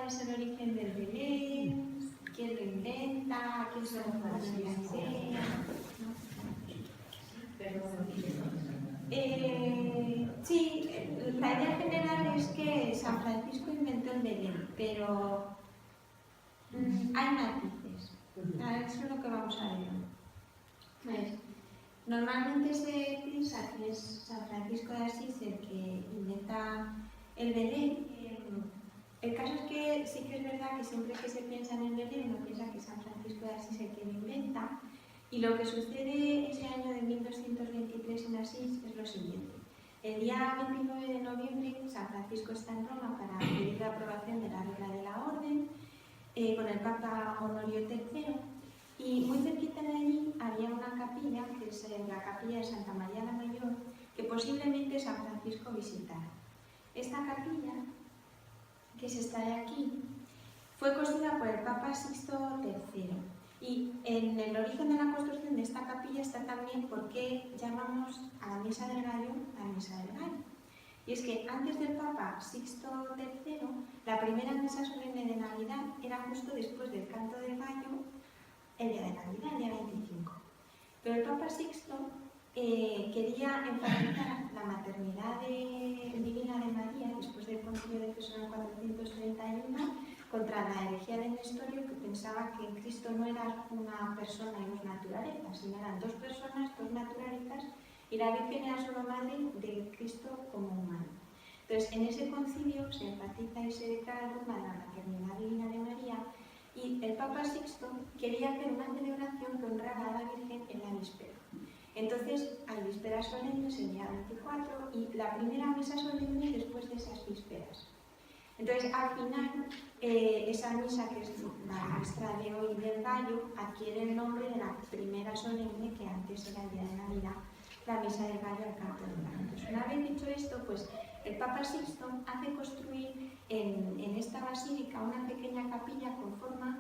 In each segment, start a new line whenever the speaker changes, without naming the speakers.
es el origen del Belén, quién lo inventa, quién se lo idea, ¿no? Sí, la idea general es que San Francisco inventó el Belén, pero hay matices. Eso es lo que vamos a ver. Normalmente se piensa que es San Francisco de Asís el que inventa el Belén. El caso es que sí que es verdad que siempre que se piensa en el Belén uno piensa que San Francisco de Asís es el que lo inventa, y lo que sucede ese año de 1223 en Asís es lo siguiente. El día 29 de noviembre San Francisco está en Roma para pedir la aprobación de la regla de la orden con el Papa Honorio III, y muy cerquita de allí había una capilla, que es la capilla de Santa María la Mayor, que posiblemente San Francisco visitara. Esta capilla, que es esta de aquí, fue construida por el Papa Sixto III. Y en el origen de la construcción de esta capilla está también por qué llamamos a la Misa del Gallo la Misa del Gallo. Y es que antes del Papa Sixto III, la primera misa solemne de Navidad era justo después del canto del gallo, el día de Navidad, el día 25. Pero el Papa Sixto quería enfatizar la maternidad divina de María después del concilio de Efeso en 431 contra la herejía de Nestorio, que pensaba que Cristo no era una persona y dos naturalezas, sino eran dos personas, dos naturalezas, y la Virgen era solo madre de Cristo como humano. Entonces, en ese concilio se enfatiza y se declara el dogma de la maternidad divina de María, y el Papa Sixto quería hacer una celebración que honrara a la Virgen en la víspera. Entonces, hay vísperas solemnes el día 24 y la primera misa solemne después de esas vísperas. Entonces, al final, esa misa, que es la nuestra de hoy del gallo, adquiere el nombre de la primera solemne, que antes era el día de Navidad, la misa del gallo al canto del gallo. Entonces, una vez dicho esto, pues el Papa Sixto hace construir en esta basílica una pequeña capilla con la forma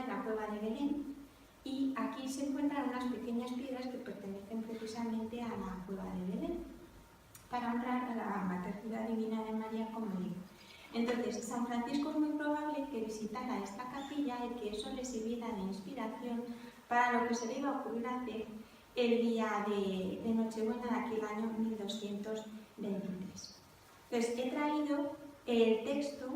de la cueva de Belén, y aquí se encuentran unas pequeñas piedras que pertenecen precisamente a la cueva de Belén, para honrar a la maternidad divina de María, como digo. Entonces, San Francisco es muy probable que visitara esta capilla y que eso le sirviera de inspiración para lo que se le iba a ocurrir hacer el día de Nochebuena de aquel año 1223. Entonces, he traído el texto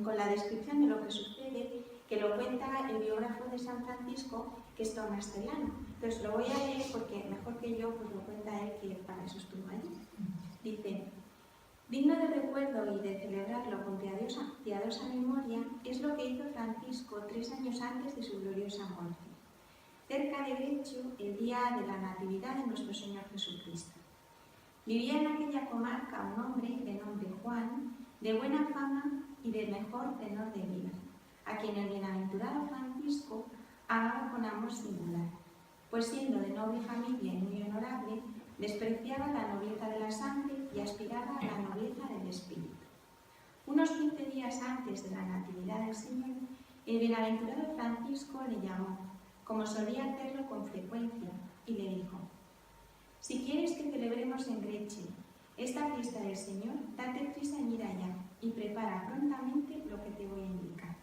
con la descripción de lo que sucede, que lo cuenta el biógrafo de San Francisco, que es Tomás Celano. Entonces, lo voy a leer porque mejor que yo pues lo cuenta él, que para eso estuvo allí. Dice: digno de recuerdo y de celebrarlo con piadosa memoria es lo que hizo Francisco 3 años antes de su gloriosa muerte, cerca de Grecho, el día de la Natividad de nuestro Señor Jesucristo. Vivía en aquella comarca un hombre de nombre Juan, de buena fama y del mejor tenor de vida, a quien el bienaventurado Francisco amaba con amor singular, pues siendo de noble familia y muy honorable, despreciaba la nobleza de la sangre y aspiraba a la nobleza del espíritu. Unos 15 días antes de la Natividad del Señor, el bienaventurado Francisco le llamó, como solía hacerlo con frecuencia, y le dijo: si quieres que celebremos en Greche esta fiesta del Señor, date prisa en ir allá y prepara prontamente lo que te voy a indicar.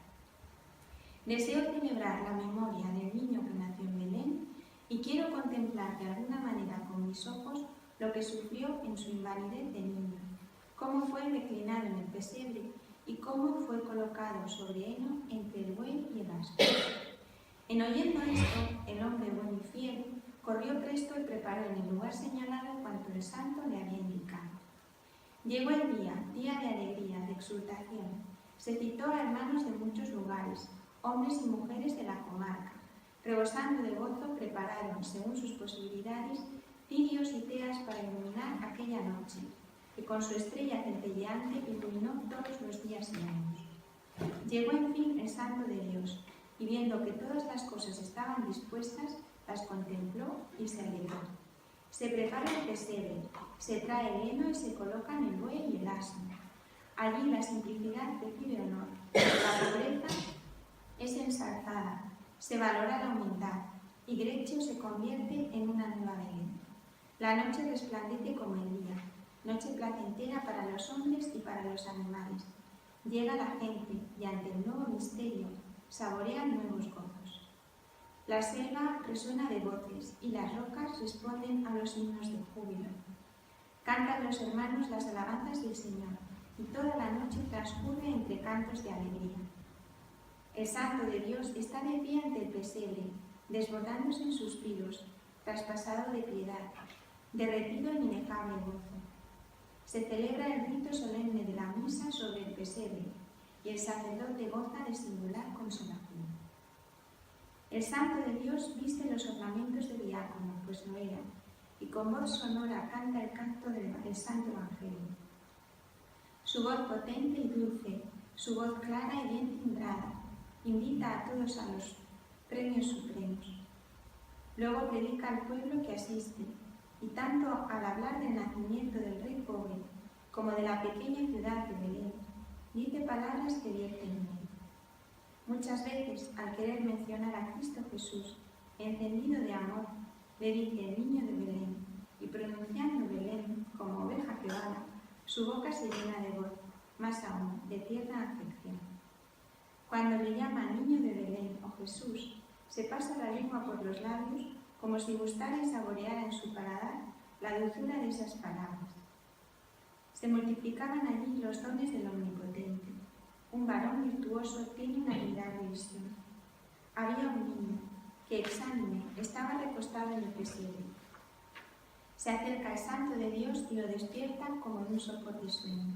Deseo celebrar la memoria del niño que nació en Belén y quiero contemplar de alguna manera con mis ojos lo que sufrió en su invalidez de niño, cómo fue reclinado en el pesebre y cómo fue colocado sobre heno entre el buey y el asno. En oyendo esto, el hombre bueno y fiel corrió presto y preparó en el lugar señalado cuanto el santo le había indicado. Llegó el día de alegría, de exultación. Se citó a hermanos de muchos lugares, hombres y mujeres de la comarca. Rebosando de gozo, prepararon, según sus posibilidades, cirios y teas para iluminar aquella noche, que con su estrella centelleante iluminó todos los días y años. Llegó en fin el santo de Dios, y viendo que todas las cosas estaban dispuestas, las contempló y se alegró. Se prepara el pesebre, se trae el heno y se colocan el buey y el asno. Allí la simplicidad recibe honor, la pobreza es ensalzada, se valora la humildad, y Grecho se convierte en una nueva Belén. La noche resplandece como el día, noche placentera para los hombres y para los animales. Llega la gente y ante el nuevo misterio saborean nuevos gozos. La selva resuena de voces y las rocas responden a los himnos de júbilo. Cantan los hermanos las alabanzas del Señor y toda la noche transcurre entre cantos de alegría. El Santo de Dios está de pie ante el pesebre, desbordándose en suspiros, traspasado de piedad, derretido en inefable gozo. Se celebra el rito solemne de la misa sobre el pesebre y el sacerdote goza de singular consolación. El Santo de Dios viste los ornamentos de diácono, pues lo era, y con voz sonora canta el canto del Santo Evangelio. Su voz potente y dulce, su voz clara y bien timbrada, invita a todos a los premios supremos. Luego predica al pueblo que asiste, y tanto al hablar del nacimiento del rey pobre como de la pequeña ciudad de Belén, dice palabras que vierten miedo. Muchas veces, al querer mencionar a Cristo Jesús, encendido de amor, le dice el niño de Belén, y pronunciando Belén como oveja que bala, su boca se llena de voz, más aún, de tierna afección. Cuando le llama niño de Belén o Jesús, se pasa la lengua por los labios como si gustara y saboreara en su paladar la dulzura de esas palabras. Se multiplicaban allí los dones del Omnipotente. Un varón virtuoso tiene una admirable visión. Había un niño que, exánime, estaba recostado en el pesebre. Se acerca el Santo de Dios y lo despierta como en un sopor de sueño.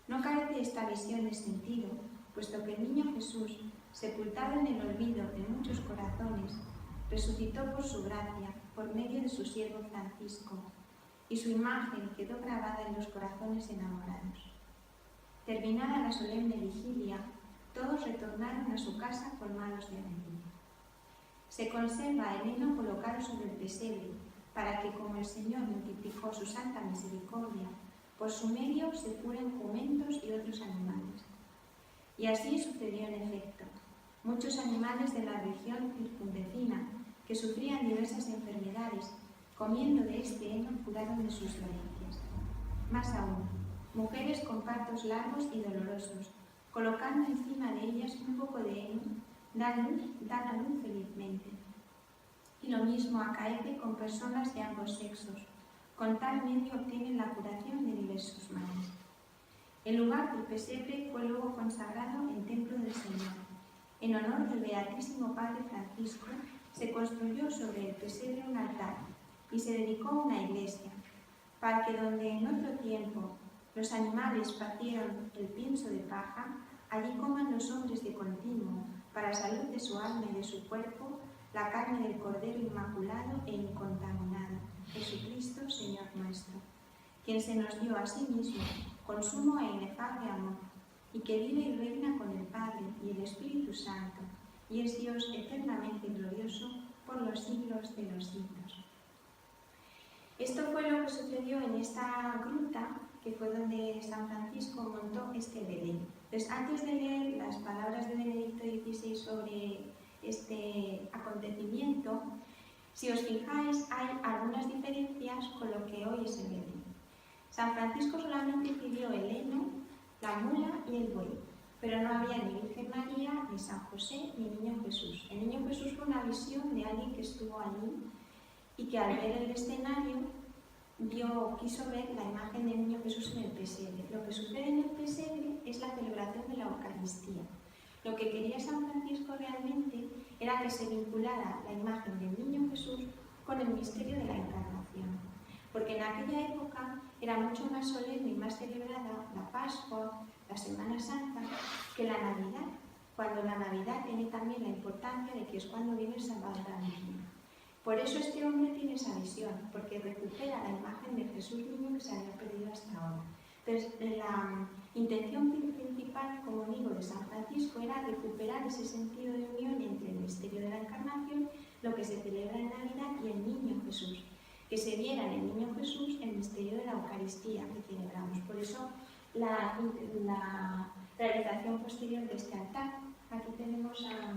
No carece esta visión de sentido, puesto que el niño Jesús, sepultado en el olvido de muchos corazones, resucitó por su gracia, por medio de su siervo Francisco, y su imagen quedó grabada en los corazones enamorados. Terminada la solemne vigilia, todos retornaron a su casa colmados de alegría. Se conserva el heno colocado sobre el pesebre, para que, como el Señor multiplicó su santa misericordia, por su medio se curen jumentos y otros animales. Y así sucedió en efecto. Muchos animales de la región circunvecina, que sufrían diversas enfermedades, comiendo de este heno curaron de sus dolencias. Más aún, mujeres con partos largos y dolorosos, colocando encima de ellas un poco de heno, dan a luz felizmente. Y lo mismo acaece con personas de ambos sexos. Con tal medio obtienen la curación de diversos males. El lugar del pesebre fue luego consagrado en templo del Señor. En honor del Beatísimo Padre Francisco, se construyó sobre el pesebre un altar y se dedicó una iglesia, para que donde en otro tiempo los animales partieron el pienso de paja, allí coman los hombres de continuo, para salud de su alma y de su cuerpo, la carne del Cordero Inmaculado e Incontaminado, Jesucristo, Señor nuestro, quien se nos dio a sí mismo con sumo e inefable amor, y que vive y reina con el Padre y el Espíritu Santo, y es Dios eternamente glorioso por los siglos de los siglos. Esto fue lo que sucedió en esta gruta, que fue donde San Francisco montó este Belén. Entonces, antes de leer las palabras de Benedicto XVI sobre este acontecimiento, si os fijáis, hay algunas diferencias con lo que hoy es el Belén. San Francisco solamente pidió el heno, la mula y el buey, pero no había ni Virgen María, ni San José, ni Niño Jesús. El Niño Jesús fue una visión de alguien que estuvo allí y que al ver el escenario quiso ver la imagen del Niño Jesús en el pesebre. Lo que sucede en el pesebre es la celebración de la Eucaristía. Lo que quería San Francisco realmente era que se vinculara la imagen del Niño Jesús con el misterio de la Encarnación, porque en aquella época era mucho más solemne y más celebrada la Pascua, la Semana Santa, que la Navidad, cuando la Navidad tiene también la importancia de que es cuando viene el Salvador al mundo. Por eso este hombre tiene esa visión, porque recupera la imagen de Jesús niño que se había perdido hasta ahora. Entonces, la intención principal, como digo, de San Francisco era recuperar ese sentido de unión entre el misterio de la Encarnación, lo que se celebra en Navidad, y el Niño Jesús. Que se viera en el Niño Jesús el misterio de la Eucaristía que celebramos. Por eso, la realización posterior de este altar. Aquí tenemos a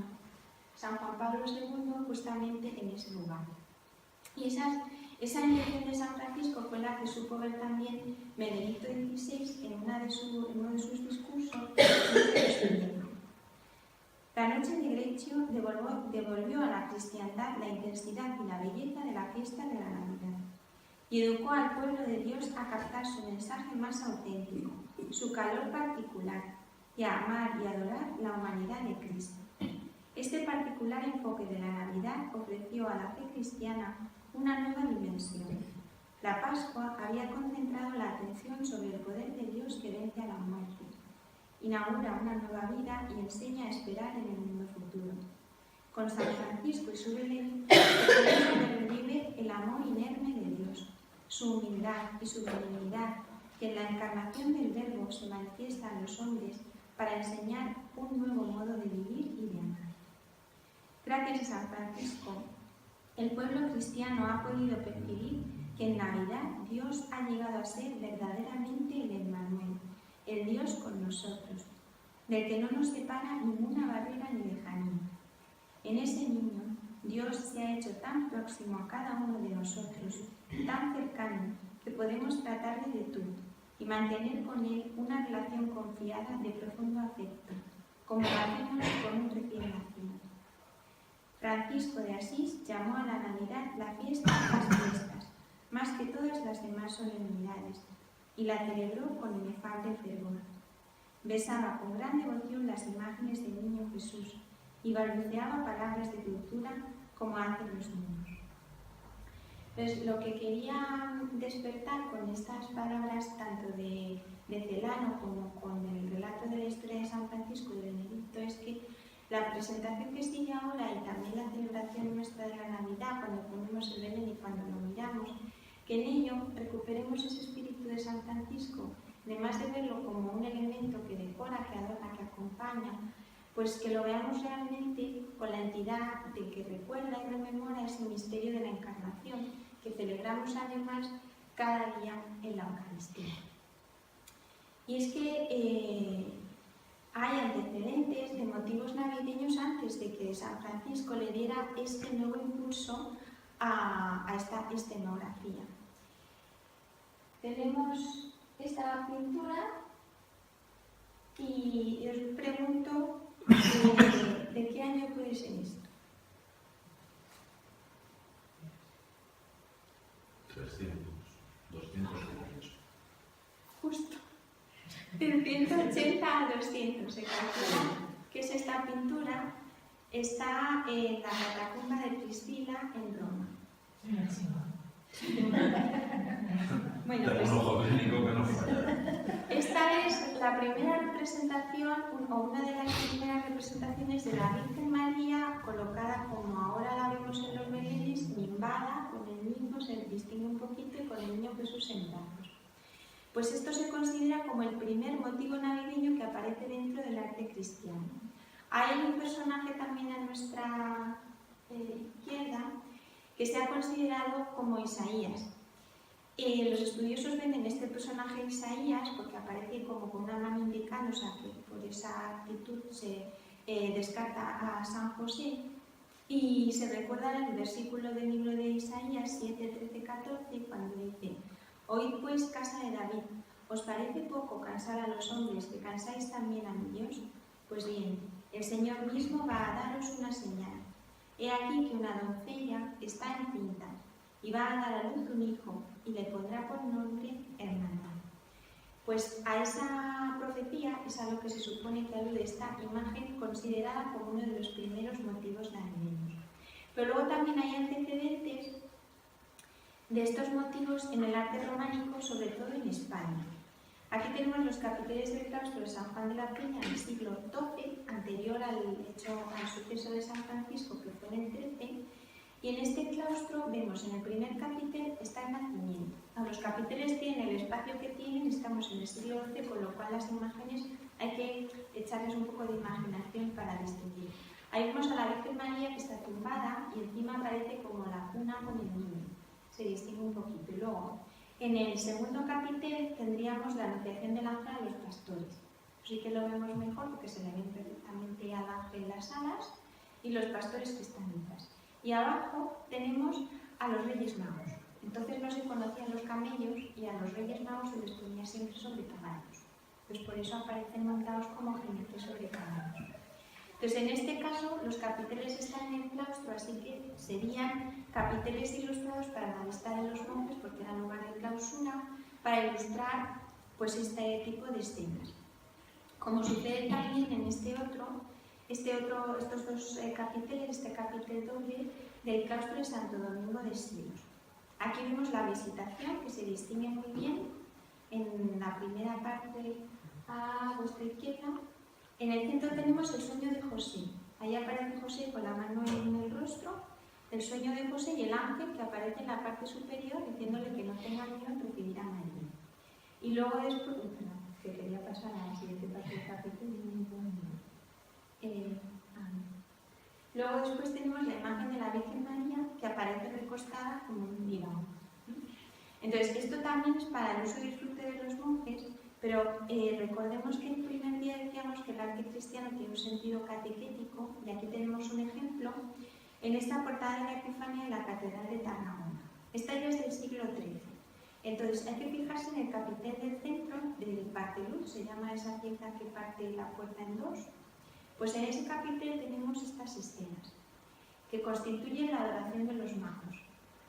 San Juan Pablo II justamente en ese lugar. Y Esa intención de San Francisco fue la que supo ver también Benedicto XVI en uno de sus discursos. La noche de Greccio devolvió a la cristiandad la intensidad y la belleza de la fiesta de la Navidad y educó al pueblo de Dios a captar su mensaje más auténtico, su calor particular, y a amar y adorar la humanidad de Cristo. Este particular enfoque de la Navidad ofreció a la fe cristiana una nueva dimensión. La Pascua había concentrado la atención sobre el poder de Dios que vence a la muerte, inaugura una nueva vida y enseña a esperar en el mundo futuro. Con San Francisco y su Belén, se revive el amor inerme de Dios, su humildad y su benignidad, que en la encarnación del Verbo se manifiesta a los hombres para enseñar un nuevo modo de vivir y de amar. Gracias a San Francisco, el pueblo cristiano ha podido percibir que en Navidad Dios ha llegado a ser verdaderamente el Emmanuel, el Dios con nosotros, del que no nos separa ninguna barrera ni lejanía. En ese niño, Dios se ha hecho tan próximo a cada uno de nosotros, tan cercano, que podemos tratarle de tú y mantener con él una relación confiada de profundo afecto, como lo hacemos con un recién nacido. Francisco de Asís llamó a la Navidad la fiesta de las fiestas, más que todas las demás solemnidades, y la celebró con inefable fervor. Besaba con gran devoción las imágenes del niño Jesús y balbuceaba palabras de dulzura como hacen los niños. Pues lo que quería despertar con estas palabras, tanto de Celano como con el relato de la historia de San Francisco y de Benedicto, es que la presentación que sigue ahora y también la celebración nuestra de la Navidad, cuando ponemos el Belén y cuando lo miramos, que en ello recuperemos ese espíritu de San Francisco, además de verlo como un elemento que decora, que adorna, que acompaña, pues que lo veamos realmente con la entidad de que recuerda y rememora ese misterio de la Encarnación, que celebramos además cada día en la Eucaristía. Y es que hay antecedentes de motivos navideños antes de que San Francisco le diera este nuevo impulso a esta escenografía. Tenemos esta pintura y os pregunto ¿de qué año puede ser esto?
300, 200 años.
Justo. De 180 a 200 se calcula que es esta pintura. Está en la catacumba de Priscila en Roma. Bueno, pues, esta es la primera representación o una de las primeras representaciones de la Virgen María colocada como ahora la vemos en los belenes, nimbada, con el niño, se distingue un poquito, y con el niño Jesús en brazos. Pues esto se considera como el primer motivo navideño que aparece dentro del arte cristiano. Hay un personaje también a nuestra izquierda que se ha considerado como Isaías. Los estudiosos ven en este personaje Isaías porque aparece como con una mano indicando, o sea que por esa actitud se descarta a San José, y se recuerda en el versículo del libro de Isaías 7, 13, 14 cuando dice: «Oíd pues, casa de David, ¿os parece poco cansar a los hombres que cansáis también a mi Dios? Pues bien, el Señor mismo va a daros una señal. He aquí que una doncella está encinta y va a dar a luz un hijo y le pondrá por nombre Hermandad». Pues a esa profecía es a lo que se supone que alude esta imagen, considerada como uno de los primeros motivos navideños. Pero luego también hay antecedentes de estos motivos en el arte románico, sobre todo en España. Aquí tenemos los capiteles del claustro de San Juan de la Peña del siglo XII, anterior al suceso de San Francisco, que fue en el XIII, y en este claustro vemos en el primer capitel está el nacimiento. Los capiteles tienen el espacio que tienen, estamos en el siglo XI, con lo cual las imágenes hay que echarles un poco de imaginación para distinguir. Ahí vemos a la Virgen María que está tumbada y encima aparece como la cuna con el niño. Se distingue un poquito. Y luego, en el segundo capitel tendríamos la anunciación del ángel a los pastores. Así que lo vemos mejor porque se le ven perfectamente al ángel las alas y los pastores que están detrás. Y abajo tenemos a los Reyes Magos. Entonces no se conocían los camellos y a los Reyes Magos se les ponía siempre sobre caballos. Pues por eso aparecen montados como jinetes sobre caballos. Entonces, en este caso, los capiteles están en el claustro, así que serían capiteles ilustrados para la vista de los monjes, porque era lugar de clausura, para ilustrar pues, este tipo de escenas. Como sucede también en estos dos capiteles, este capitel doble del claustro de Santo Domingo de Silos. Aquí vemos la visitación, que se distingue muy bien en la primera parte a vuestra izquierda. En el centro tenemos el sueño de José. Ahí aparece José con la mano en el rostro, el sueño de José y el ángel que aparece en la parte superior diciéndole que no tenga miedo en recibir a María. Y luego después, que quería pasar a la siguiente parte del capítulo. Luego después tenemos la imagen de la Virgen María que aparece recostada como un diván. Entonces, esto también es para el uso y disfrute de los monjes, pero recordemos que el primer día decíamos que el arte cristiano tiene un sentido catequético, y aquí tenemos un ejemplo en esta portada de la Epifanía de la Catedral de Tarragona. Esta ya es del siglo XIII. Entonces, hay que fijarse en el capitel del centro, del parteluz, se llama esa pieza que parte la puerta en dos. Pues en ese capitel tenemos estas escenas, que constituyen la adoración de los magos.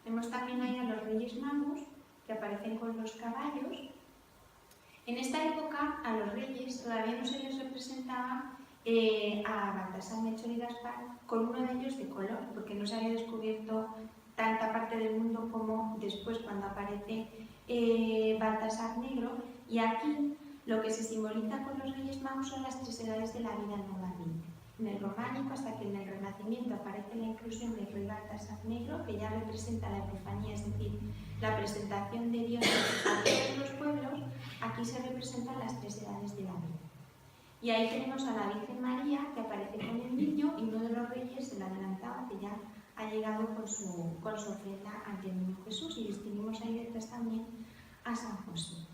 Vemos también ahí a los Reyes Magos, que aparecen con los caballos. En esta época, a los reyes todavía no se les representaba a Baltasar, Melchor y Gaspar con uno de ellos de color, porque no se había descubierto tanta parte del mundo como después cuando aparece Baltasar negro. Y aquí lo que se simboliza con los Reyes Magos son las tres edades de la vida nuevamente. En el románico, hasta que en el Renacimiento aparece la inclusión del rey Baltasar negro, que ya representa la Epifanía, es decir, la presentación de Dios a todos los pueblos. Aquí se representan las tres edades de la vida. Y ahí tenemos a la Virgen María, que aparece con el niño, y uno de los reyes, el adelantado, que ya ha llegado con su ofrenda ante el niño Jesús, y distinguimos ahí detrás también a San José.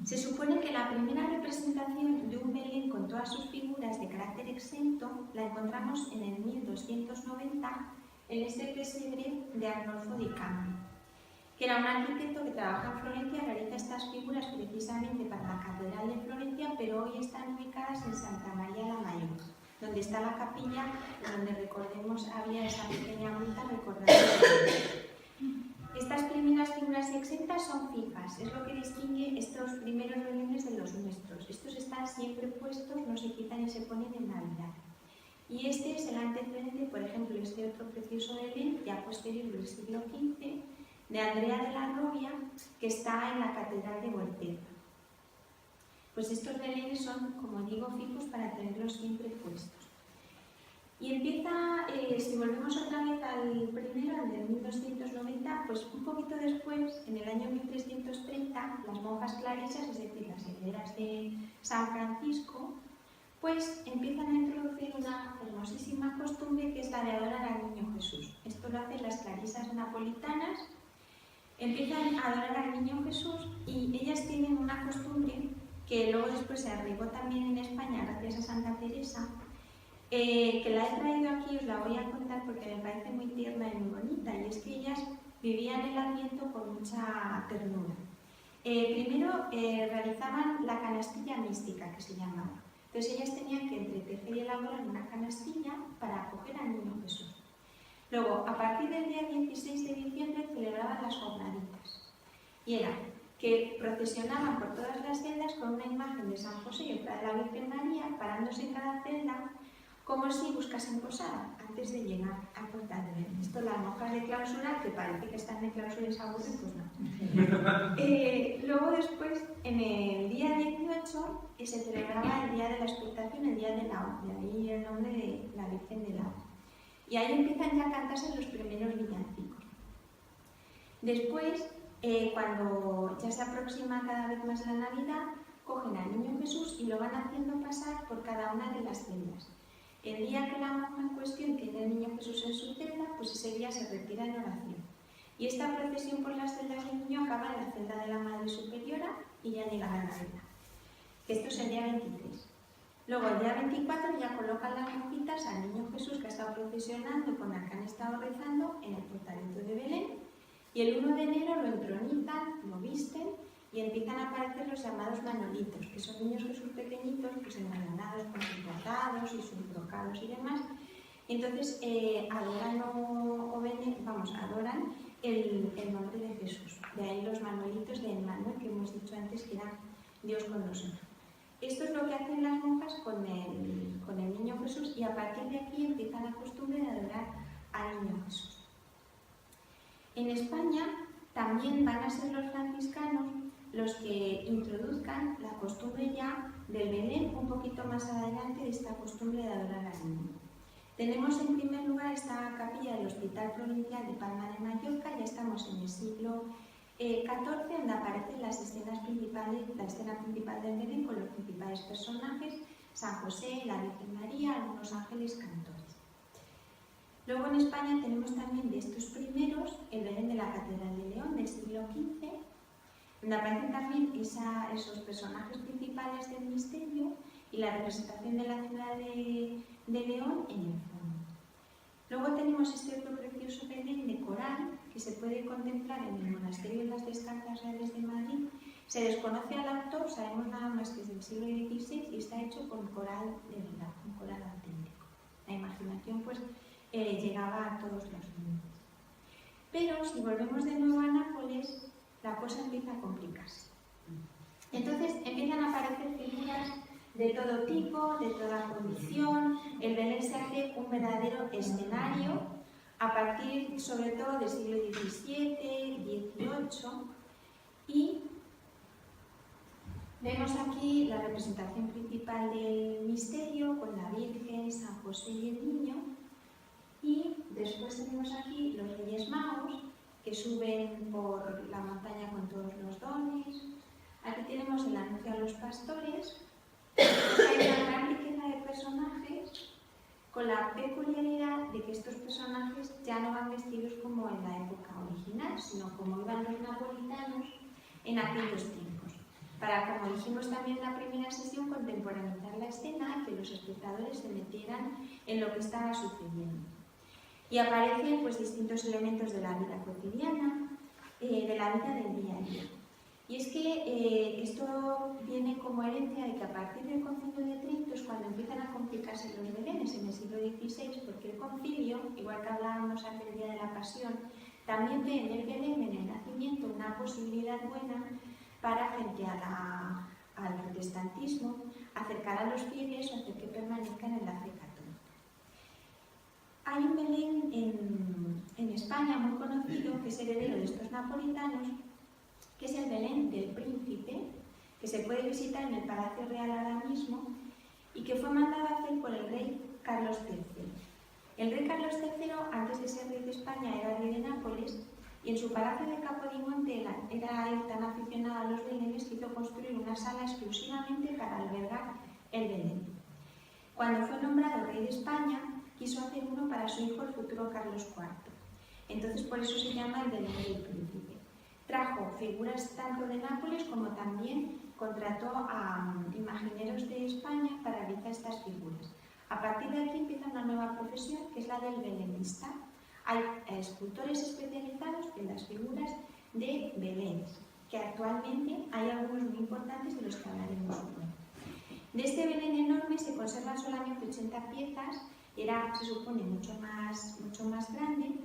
Se supone que la primera representación de un Belén con todas sus figuras de carácter exento la encontramos en el 1290 en este pesebre de Arnolfo di Cambio, que era un arquitecto que trabaja en Florencia y realiza estas figuras precisamente para la Catedral de Florencia, pero hoy están ubicadas en Santa María la Mayor, donde está la capilla, donde recordemos había esa pequeña gruta recordando. Estas primeras figuras exentas son fijas, es lo que distingue estos primeros belenes de los nuestros. Estos están siempre puestos, no se quitan y se ponen en Navidad. Y este es el antecedente, por ejemplo, este otro precioso belén, ya posterior del siglo XV, de Andrea de la Robia, que está en la Catedral de Volterra. Pues estos belenes son, como digo, fijos para tenerlos siempre puestos. Y empieza, si volvemos otra vez al primero, al del 1290, pues un poquito después, en el año 1330, las monjas clarisas, es decir, las herederas de San Francisco, pues empiezan a introducir una hermosísima costumbre que es la de adorar al Niño Jesús. Esto lo hacen las clarisas napolitanas, empiezan a adorar al Niño Jesús y ellas tienen una costumbre que luego después se arraigó también en España gracias a Santa Teresa, que la he traído aquí, os la voy a contar porque me parece muy tierna y muy bonita, y es que ellas vivían el Adviento con mucha ternura. Primero realizaban la canastilla mística, que se llamaba. Entonces ellas tenían que entretejer y elaborar una canastilla para acoger al Niño Jesús. Luego, a partir del día 16 de diciembre celebraban las jornaditas, y era que procesionaban por todas las celdas con una imagen de San José y otra de la Virgen María, parándose en cada celda como si buscasen posada antes de llegar al portal de Belén. Esto las monjas de clausura, que parece que están de clausura y se aburren, pues no. Luego después, en el día 18, se celebraba el día de la expectación, el día de la de ahí el nombre de la Virgen de la Y ahí empiezan ya a cantarse los primeros villancicos. Después, cuando ya se aproxima cada vez más la Navidad, cogen al Niño Jesús y lo van haciendo pasar por cada una de las celdas. El día que la monja en cuestión tiene al Niño Jesús en su celda, pues ese día se retira en oración. Y esta procesión por las celdas del niño acaba en la celda de la Madre Superiora y ya llega a la Navidad. Esto es el día 23. Luego, el día 24, ya colocan las monjitas al Niño Jesús que ha estado procesionando con el que han estado rezando en el portalito de Belén. Y el 1 de enero lo entronizan, lo visten y empiezan a aparecer los llamados manolitos, que son niños Jesús pequeñitos, pues engalanados con sus bordados y sus brocados y demás. Y entonces adoran adoran el nombre de Jesús. De ahí los manolitos de Emmanuel, que hemos dicho antes que era Dios con nosotros. Esto es lo que hacen las monjas con el niño Jesús, y a partir de aquí empiezan la costumbre de adorar al niño Jesús. En España también van a ser los franciscanos los que introduzcan la costumbre ya del Belén un poquito más adelante, de esta costumbre de adorar al niño. Tenemos en primer lugar esta capilla del Hospital Provincial de Palma de Mallorca. Ya estamos en el siglo XIV, donde aparecen las escenas principales, la escena principal del Belén con los principales personajes: San José, la Virgen María, algunos ángeles cantores. Luego en España tenemos también de estos primeros el Belén de la Catedral de León del siglo XV, donde aparecen también esos personajes principales del misterio y la representación de la ciudad de León en el fondo. Luego tenemos este otro precioso Belén de coral que se puede contemplar en el Monasterio de las Descalzas Reales de Madrid. Se desconoce al autor, sabemos nada más que es del siglo XVI y está hecho con coral de verdad, un coral auténtico. La imaginación pues llegaba a todos los límites. Pero si volvemos de nuevo a Nápoles, la cosa empieza a complicarse. Entonces empiezan a aparecer figuras de todo tipo, de toda condición. El Belén se hace un verdadero escenario a partir sobre todo del siglo XVII, XVIII, y vemos aquí la representación principal del misterio con la Virgen, San José y el niño. Y después tenemos aquí los Reyes Magos, que suben por la montaña con todos los dones. Aquí tenemos el anuncio a los pastores. Hay una gran riqueza de personajes, con la peculiaridad de que estos personajes ya no van vestidos como en la época original, sino como iban los napolitanos en aquellos tiempos. Para, como dijimos también en la primera sesión, contemporaneizar la escena y que los espectadores se metieran en lo que estaba sucediendo. Y aparecen pues distintos elementos de la vida cotidiana, de la vida del día a día. Y es que esto viene como herencia de que a partir del Concilio de Trento es cuando empiezan a complicarse los belenes en el siglo XVI, porque el concilio, igual que hablábamos aquel día de la Pasión, también ve en el Belén, en el nacimiento, una posibilidad buena para, frente al protestantismo, acercar a los fieles o hacer que permanezcan en la fe católica. Hay un Belén en España muy conocido, que es heredero de estos napolitanos, que es el Belén del Príncipe, que se puede visitar en el Palacio Real ahora mismo y que fue mandado a hacer por el rey Carlos III. El rey Carlos III, antes de ser rey de España, era rey de Nápoles, y en su palacio de Capodimonte era él tan aficionado a los belenes que hizo construir una sala exclusivamente para albergar el Belén. Cuando fue nombrado rey de España, quiso hacer uno para su hijo, el futuro Carlos IV. Entonces, por eso se llama el Belén del Príncipe. Trajo figuras tanto de Nápoles como también contrató a imagineros de España para realizar estas figuras. A partir de aquí empieza una nueva profesión, que es la del belenista. Hay escultores especializados en las figuras de belenes, que actualmente hay algunos muy importantes de los que hablaremos hoy. De este Belén enorme se conservan solamente 80 piezas, se supone mucho más grande.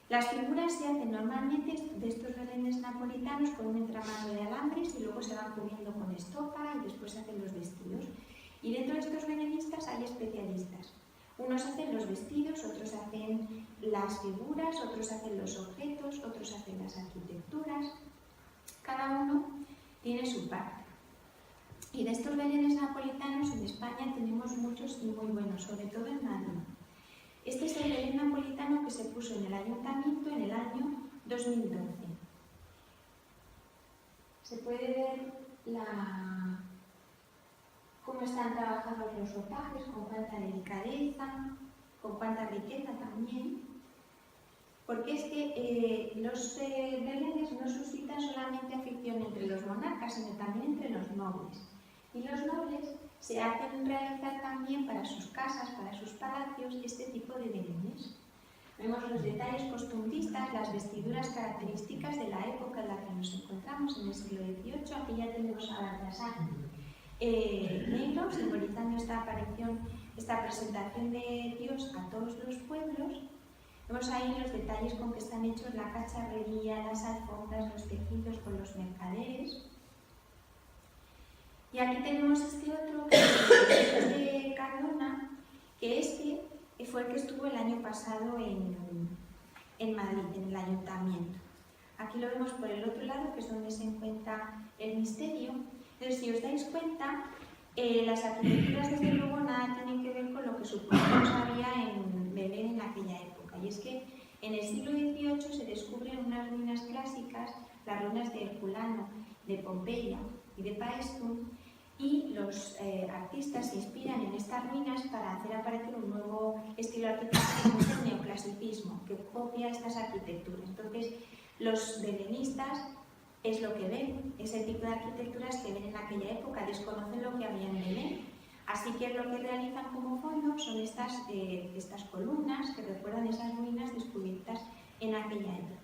Las figuras se hacen normalmente de estos belenes napolitanos con un entramado de alambres y luego se van cubriendo con estopa y después se hacen los vestidos. Y dentro de estos belenistas hay especialistas. Unos hacen los vestidos, otros hacen las figuras, otros hacen los objetos, otros hacen las arquitecturas. Cada uno tiene su parte. Y de estos belenes napolitanos en España tenemos muchos y muy buenos, sobre todo en Madrid. Este es el Belén napolitano que se puso en el ayuntamiento en el año 2012. Se puede ver cómo están trabajados los ropajes, con cuánta delicadeza, con cuánta riqueza también. Porque es que los belenes no suscitan solamente afición entre los monarcas, sino también entre los nobles. Y los nobles se hacen realizar también para sus casas, para sus palacios, este tipo de belenes. Vemos los detalles costumbristas, las vestiduras características de la época en la que nos encontramos, en el siglo XVIII. Aquí ya tenemos a Baltasar negro, simbolizando esta aparición, esta presentación de Dios a todos los pueblos. Vemos ahí los detalles con que están hechos la cacharrería, las alfombras, los tejidos con los mercaderes. Y aquí tenemos este otro, que es de Cardona, que este fue el que estuvo el año pasado en Madrid, en el ayuntamiento. Aquí lo vemos por el otro lado, que es donde se encuentra el misterio. Entonces, si os dais cuenta, las arquitecturas desde luego nada tienen que ver con lo que supuestamente había en Belén en aquella época. Y es que en el siglo XVIII se descubren unas ruinas clásicas, las ruinas de Herculano, de Pompeya y de Paestum, y los artistas se inspiran en estas ruinas para hacer aparecer un nuevo estilo arquitectónico, que es el neoclasicismo, que copia estas arquitecturas. Entonces, los belenistas es lo que ven, ese tipo de arquitecturas que ven en aquella época, desconocen lo que había en Belén. Así que lo que realizan como fondo son estas columnas que recuerdan esas ruinas descubiertas en aquella época.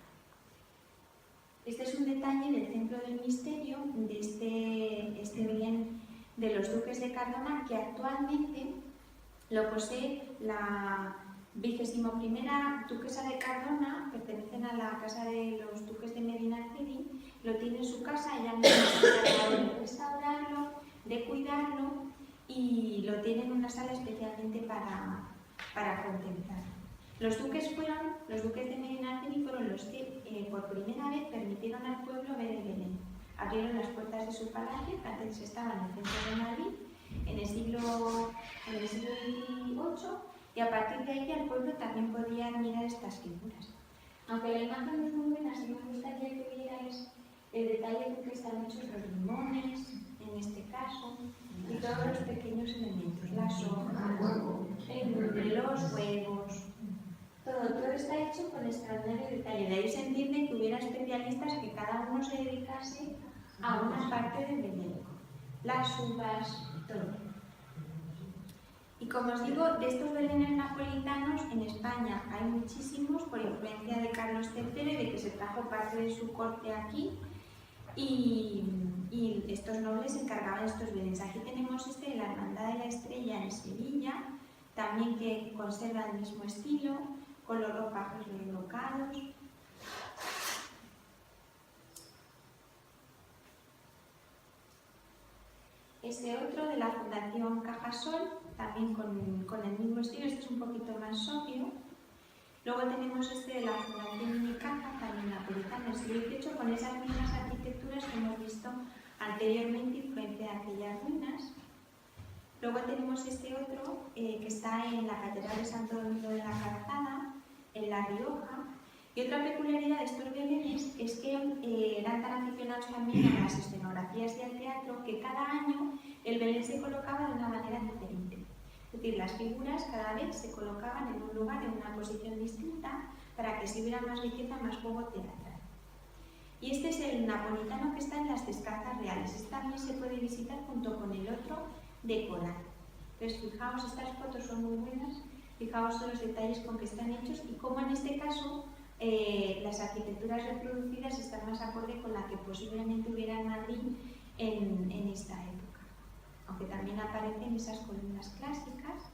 Este es un detalle del Templo del Misterio de este Belén de los duques de Cardona, que actualmente lo posee la 21ª duquesa de Cardona, pertenecen a la casa de los duques de Medinaceli, lo tiene en su casa, ella misma se ha encargado de restaurarlo, de cuidarlo, y lo tiene en una sala especialmente para contemplar. Los duques de Medinaceli fueron los que por primera vez permitieron al pueblo ver el Belén. Abrieron las puertas de su palacio, que antes estaba en el centro de Madrid, en el siglo XVIII, y a partir de ahí el pueblo también podía admirar estas figuras. Aunque la imagen no es muy buena, sí me gustaría que vierais el detalle con que están hechos los limones, en este caso, y todos los pequeños elementos, las hojas, los huevos. Todo está hecho con extraordinario detalle. De ahí se entiende que hubiera especialistas que cada uno se dedicase a una parte del Belén. Las uvas, todo. Y como os digo, de estos belenes napolitanos en España hay muchísimos por influencia de Carlos III y de que se trajo parte de su corte aquí. Y estos nobles se encargaban de estos belenes. Aquí tenemos de la Hermandad de la Estrella en Sevilla, también que conserva el mismo estilo, con los ropajes relocados. Este otro de la Fundación Cajasol, también con el mismo estilo, este es un poquito más sobrio. Luego tenemos de la Fundación Unicaja, también napolitana del siglo XVIII, con esas mismas arquitecturas que hemos visto anteriormente, influencia de aquellas ruinas. Luego tenemos este otro que está en la Catedral de Santo Domingo de la Calzada, en La Rioja. Y otra peculiaridad de estos belenes es que eran tan aficionados también a las escenografías y al teatro que cada año el belén se colocaba de una manera diferente. Es decir, las figuras cada vez se colocaban en un lugar, en una posición distinta, para que se viera más riqueza, más juego teatral. Y este es el napolitano que está en las Descalzas Reales. Este también se puede visitar junto con el otro de Coral. Entonces, fijaos, estas fotos son muy buenas, fijaos en los detalles con que están hechos y cómo en este caso las arquitecturas reproducidas están más acorde con la que posiblemente hubiera en Madrid en esta época, aunque también aparecen esas columnas clásicas.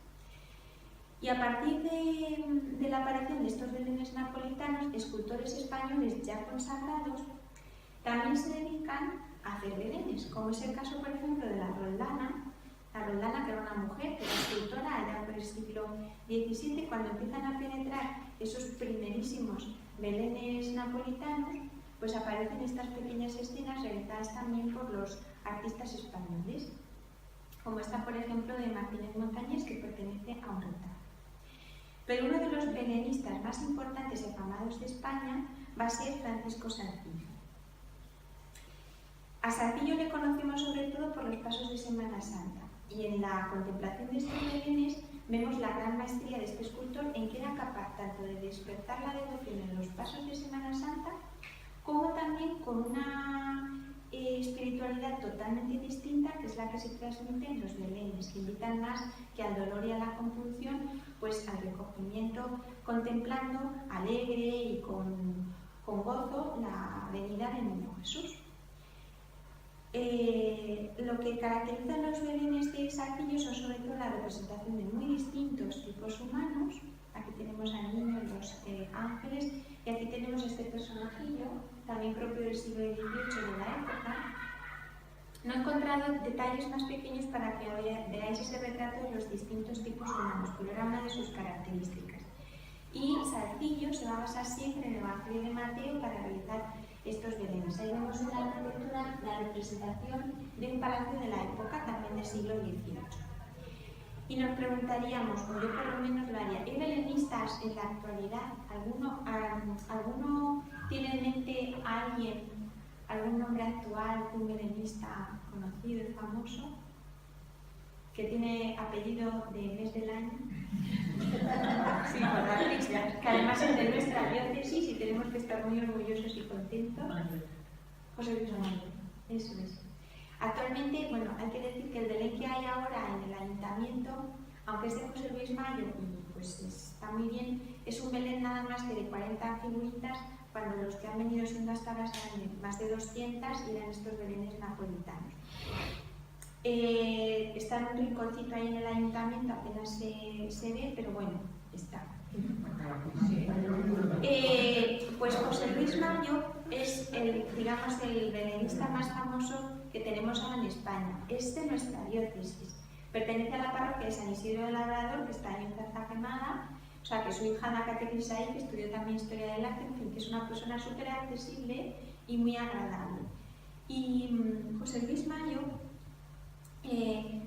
Y a partir de la aparición de estos belenes napolitanos, escultores españoles ya consagrados también se dedican a hacer belenes, como es el caso, por ejemplo, de la Roldana, que era una mujer, que era escultora allá por el siglo XVII. Cuando empiezan a penetrar esos primerísimos belenes napolitanos, pues aparecen estas pequeñas escenas realizadas también por los artistas españoles, como esta, por ejemplo, de Martínez Montañés, que pertenece a un retablo. Pero uno de los belenistas más importantes y afamados de España va a ser Francisco Sarcillo. A Sarcillo le conocemos sobre todo por los pasos de Semana Santa, y en la contemplación de estos belenes vemos la gran maestría de este escultor en que era capaz tanto de despertar la devoción en los pasos de Semana Santa, como también con una espiritualidad totalmente distinta, que es la que se transmite en los belenes, que invitan más que al dolor y a la compunción, pues al recogimiento, contemplando alegre y con gozo la venida del niño Jesús. Lo que caracteriza a los belenes de Saltillo son sobre todo la representación de muy distintos tipos humanos. Aquí tenemos al niño, los ángeles, y aquí tenemos este personajillo, también propio del siglo XVIII de la época. No he encontrado detalles más pequeños para que veáis ese retrato de los distintos tipos humanos, pero era una de sus características. Y Saltillo se va a basar siempre en el Evangelio de Mateo para realizar estos belenes. Ahí vemos en la arquitectura la representación de un palacio de la época, también del siglo XVIII. Y nos preguntaríamos, o yo por lo menos lo haría, ¿hay belenistas en la actualidad? ¿Alguno tiene en mente a alguien, algún nombre actual, un belenista conocido y famoso, que tiene apellido de mes del año? Sí, por dar pistas, que además es de nuestra diócesis y tenemos que estar muy orgullosos y contentos. José Luis Mayo, eso es. Actualmente, bueno, hay que decir que el Belén que hay ahora en el ayuntamiento, aunque es de José Luis Mayo y pues está muy bien, es un Belén nada más que de 40 figuritas, cuando los que han venido siendo hasta ahora eran más de 200 y eran estos belenes napolitanos. Está en un rinconcito ahí en el ayuntamiento, apenas se ve, pero bueno, está. Pues José Luis Mayo es el belenista más famoso que tenemos ahora en España. Es de nuestra diócesis. Pertenece a la parroquia de San Isidro del Labrador, que está ahí en Zarza Quemada. O sea, que su hija Ana Catequisa ahí, que estudió también Historia del Arte, en fin, que es una persona súper accesible y muy agradable. Y José Luis Mayo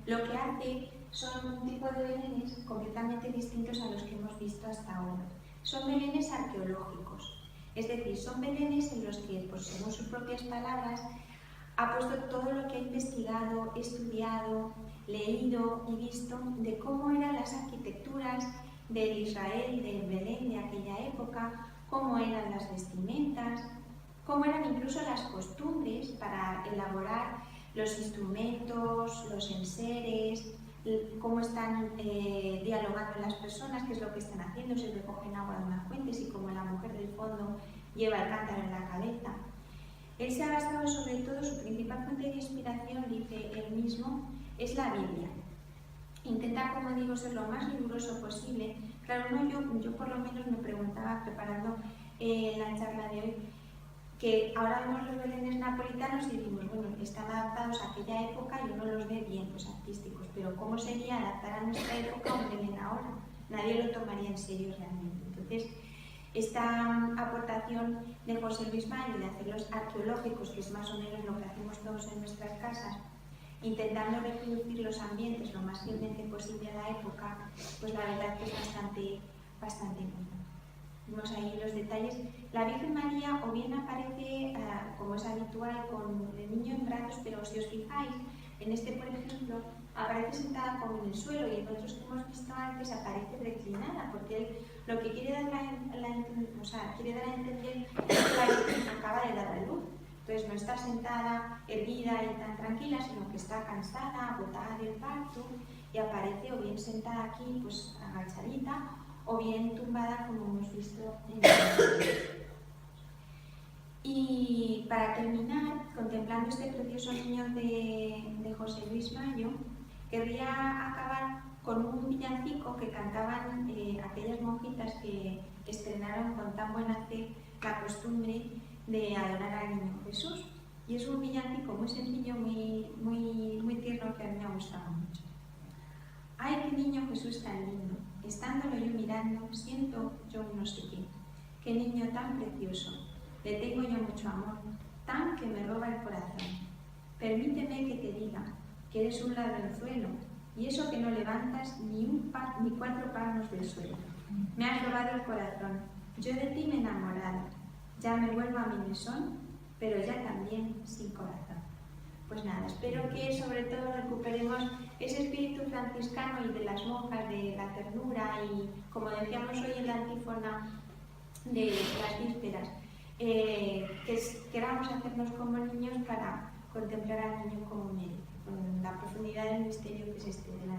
lo que hace son un tipo de belenes completamente distintos a los que hemos visto hasta ahora. Son belenes arqueológicos, es decir, son belenes en los que, pues, según sus propias palabras, ha puesto todo lo que ha investigado, estudiado, leído y visto de cómo eran las arquitecturas del Israel, del Belén de aquella época, cómo eran las vestimentas, cómo eran incluso las costumbres para elaborar los instrumentos, los enseres, cómo están dialogando las personas, qué es lo que están haciendo, si recogen agua de una fuente, si como la mujer del fondo lleva el cántaro en la cabeza. Él se ha basado sobre todo, su principal fuente de inspiración, dice él mismo, es la Biblia. Intenta, como digo, ser lo más riguroso posible. Claro, yo por lo menos me preguntaba, preparando la charla de hoy, que ahora vemos los belenes napolitanos y decimos, bueno, están adaptados a aquella época y uno los ve bien, pues artísticos, pero ¿cómo sería adaptar a nuestra época un belén ahora? Nadie lo tomaría en serio realmente. Entonces, esta aportación de José Luis Mayo de hacerlos arqueológicos, que es más o menos lo que hacemos todos en nuestras casas, intentando reproducir los ambientes lo más fielmente posible a la época, pues la verdad que es bastante bueno. Vemos ahí los detalles. La Virgen María o bien aparece, como es habitual, con el niño en brazos, pero si os fijáis, en este, por ejemplo, aparece sentada como en el suelo y en otros que hemos visto antes aparece reclinada, porque él lo que quiere dar a entender es que la Virgen acaba de dar a luz. Entonces no está sentada, erguida y tan tranquila, sino que está cansada, agotada del parto y aparece o bien sentada aquí, pues agachadita, o bien tumbada, como hemos visto en el video. Y para terminar, contemplando este precioso niño de José Luis Mayo, querría acabar con un villancico que cantaban aquellas monjitas que estrenaron con tan buen hacer la costumbre de adorar al niño Jesús. Y es un villancico muy sencillo, muy tierno, que a mí me ha gustado mucho. ¡Ay, qué niño Jesús tan lindo! Estándolo yo mirando, siento yo no sé qué. ¡Qué niño tan precioso! Le tengo yo mucho amor, tan que me roba el corazón. Permíteme que te diga que eres un ladronzuelo, y eso que no levantas ni 4 palmos del suelo. Me has robado el corazón, yo de ti me he enamorado. Ya me vuelvo a mi mesón, pero ya también sin corazón. Pues nada, espero que sobre todo recuperemos ese espíritu franciscano y de las monjas, de la ternura y, como decíamos hoy en la antífona de las vísperas, que queramos hacernos como niños para contemplar al niño como merece, con la profundidad del misterio que es este de la